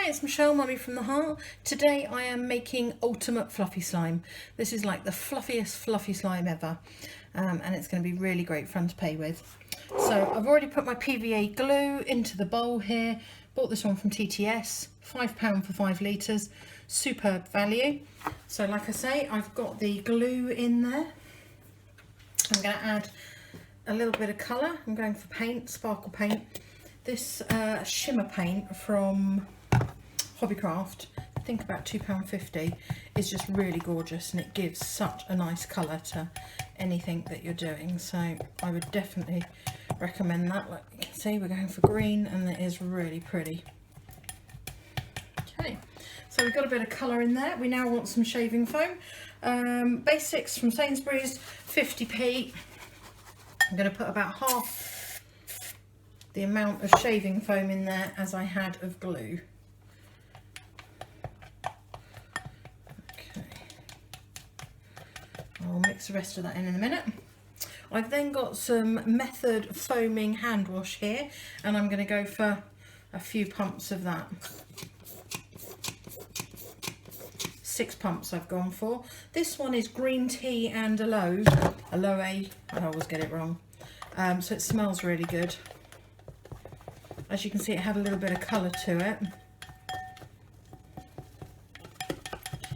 Hi, it's Michelle, Mummy from the Heart. Today I am making ultimate fluffy slime. This is like the fluffiest fluffy slime ever, and it's going to be really great fun to play with. So I've already put my PVA glue into the bowl here. Bought this one from TTS, £5 for 5 litres, superb value. So like I say, I've got the glue in there. I'm going to add a little bit of colour. I'm going for paint, sparkle paint. This shimmer paint from Hobbycraft, I think about £2.50, is just really gorgeous, and it gives such a nice colour to anything that you're doing. So I would definitely recommend that. Like you can see, we're going for green, and it is really pretty. Okay, so we've got a bit of colour in there. We now want some shaving foam. Basics from Sainsbury's, 50p. I'm going to put about half the amount of shaving foam in there as I had of glue. Okay, I'll mix the rest of that in a minute. I've then got some Method foaming hand wash here, and I'm going to go for a few pumps of that. 6 pumps I've gone for. This one is green tea and aloe, I always get it wrong. So it smells really good. As you can see, it had a little bit of colour to it.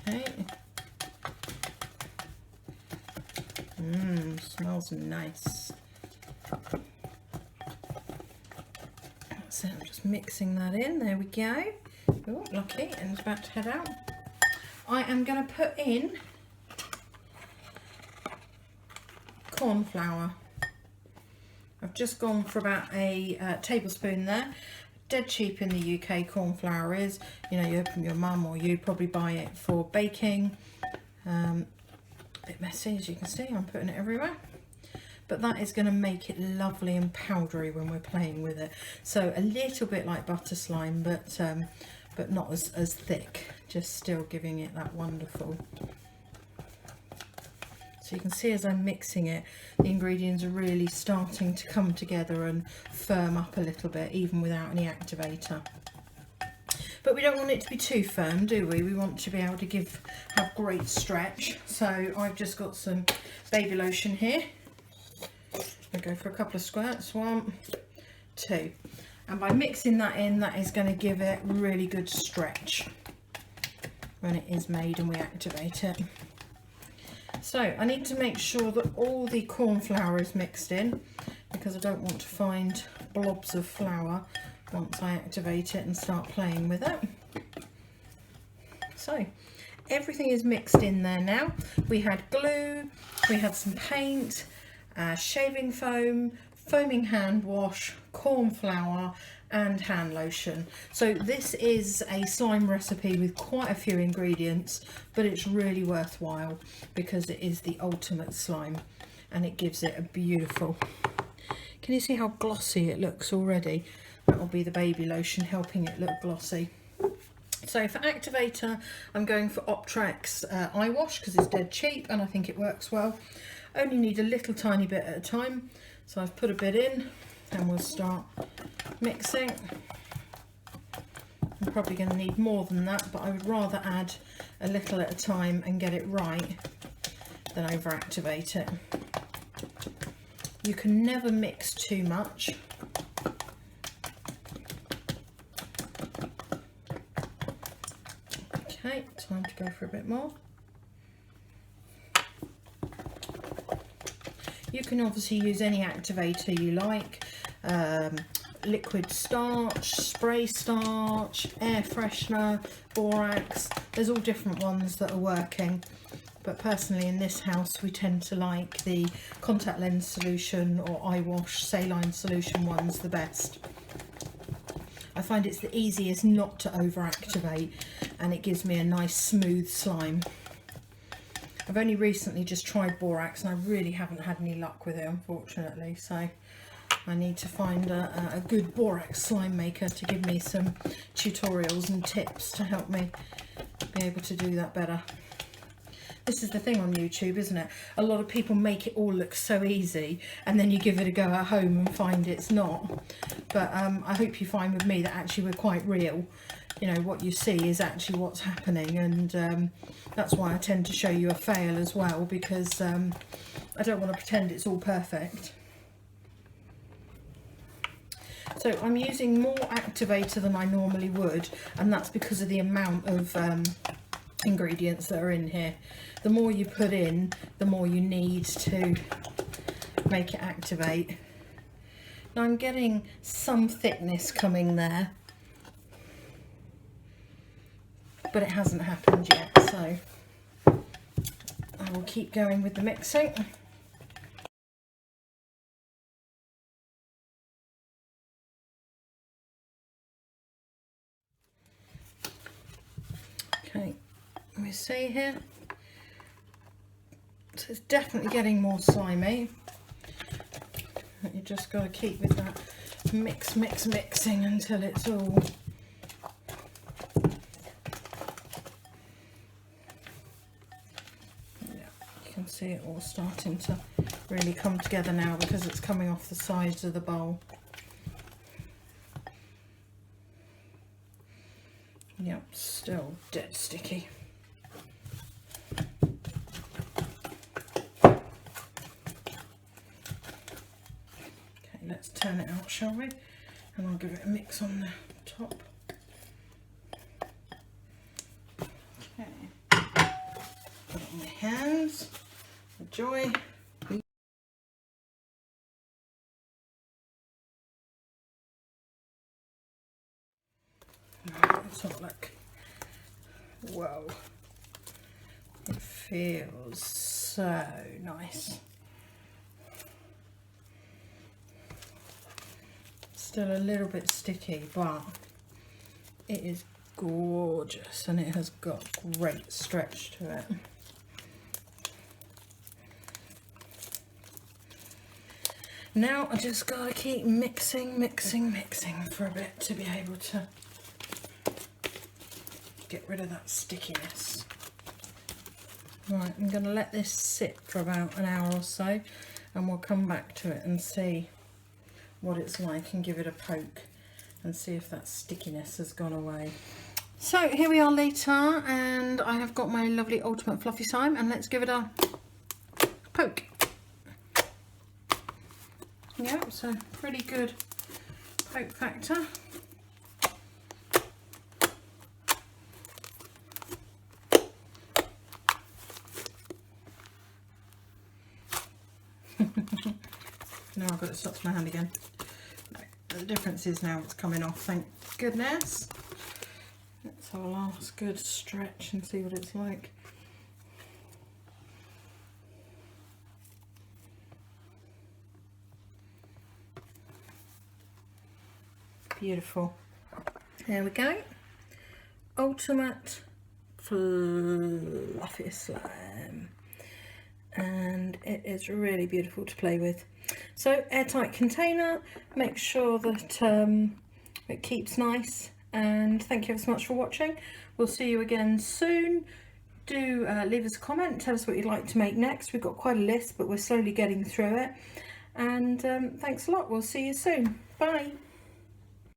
Okay. Smells nice. So I'm just mixing that in. There we go. Oh, lucky, and it's about to head out. I am going to put in corn flour. I've just gone for about a tablespoon there. Dead cheap in the UK, corn flour is. You know, your mum or you probably buy it for baking. A bit messy, as you can see, I'm putting it everywhere. But that is going to make it lovely and powdery when we're playing with it. So a little bit like butter slime, but not as thick. Just still giving it that wonderful. So you can see as I'm mixing it, the ingredients are really starting to come together and firm up a little bit, even without any activator. But we don't want it to be too firm, do we? We want to be able to have great stretch. So I've just got some baby lotion here. I'll go for a couple of squirts, 1, 2. And by mixing that in, that is going to give it really good stretch when it is made and we activate it. So I need to make sure that all the corn flour is mixed in, because I don't want to find blobs of flour once I activate it and start playing with it. So everything is mixed in there now. We had glue, we had some paint, shaving foam, foaming hand wash, corn flour and hand lotion. So this is a slime recipe with quite a few ingredients, but it's really worthwhile because it is the ultimate slime and it gives it a beautiful... Can you see how glossy it looks already? That will be the baby lotion helping it look glossy. So for activator, I'm going for Optrex eye wash because it's dead cheap and I think it works well. Only need a little tiny bit at a time. So I've put a bit in and we'll start mixing. I'm probably going to need more than that, but I would rather add a little at a time and get it right than over activate it. You can never mix too much. Okay, time to go for a bit more. You can obviously use any activator you like, liquid starch, spray starch, air freshener, borax. There's all different ones that are working, but personally in this house we tend to like the contact lens solution or eye wash saline solution ones the best. I find it's the easiest not to over activate and it gives me a nice smooth slime. I've only recently just tried borax and I really haven't had any luck with it, unfortunately, so I need to find a good borax slime maker to give me some tutorials and tips to help me be able to do that better. This is the thing on YouTube, isn't it? A lot of people make it all look so easy, and then you give it a go at home and find it's not. But I hope you find with me that actually we're quite real. You know, what you see is actually what's happening, and that's why I tend to show you a fail as well, because I don't want to pretend it's all perfect. So I'm using more activator than I normally would, and that's because of the amount of ingredients that are in here. The more you put in, the more you need to make it activate. Now I'm getting some thickness coming there, but it hasn't happened yet, so I will keep going with the mixing. Okay, let me see here. So it's definitely getting more slimy. You just got to keep with that mixing until it's all see it all starting to really come together now, because it's coming off the sides of the bowl. Yep, still dead sticky. Okay, let's turn it out, shall we? And I'll give it a mix on the top. Okay, put it on my hands. Enjoy. Let's have a look. Whoa, it feels so nice. Still a little bit sticky, but it is gorgeous, and it has got great stretch to it. Now I just gotta keep mixing for a bit to be able to get rid of that stickiness. Right, I'm gonna let this sit for about an hour or so, and we'll come back to it and see what it's like and give it a poke and see if that stickiness has gone away. So here we are later, and I have got my lovely Ultimate Fluffy Slime, and let's give it a poke. Yeah, so pretty good poke factor. Now I've got it stuck to my hand again. No, the difference is now it's coming off, thank goodness. Let's have a last good stretch and see what it's like. Beautiful. There we go. Ultimate Fluffy Slime. And it is really beautiful to play with. So airtight container, make sure that it keeps nice, and thank you ever so much for watching. We'll see you again soon. Do leave us a comment, tell us what you'd like to make next. We've got quite a list, but we're slowly getting through it, and thanks a lot. We'll see you soon. Bye.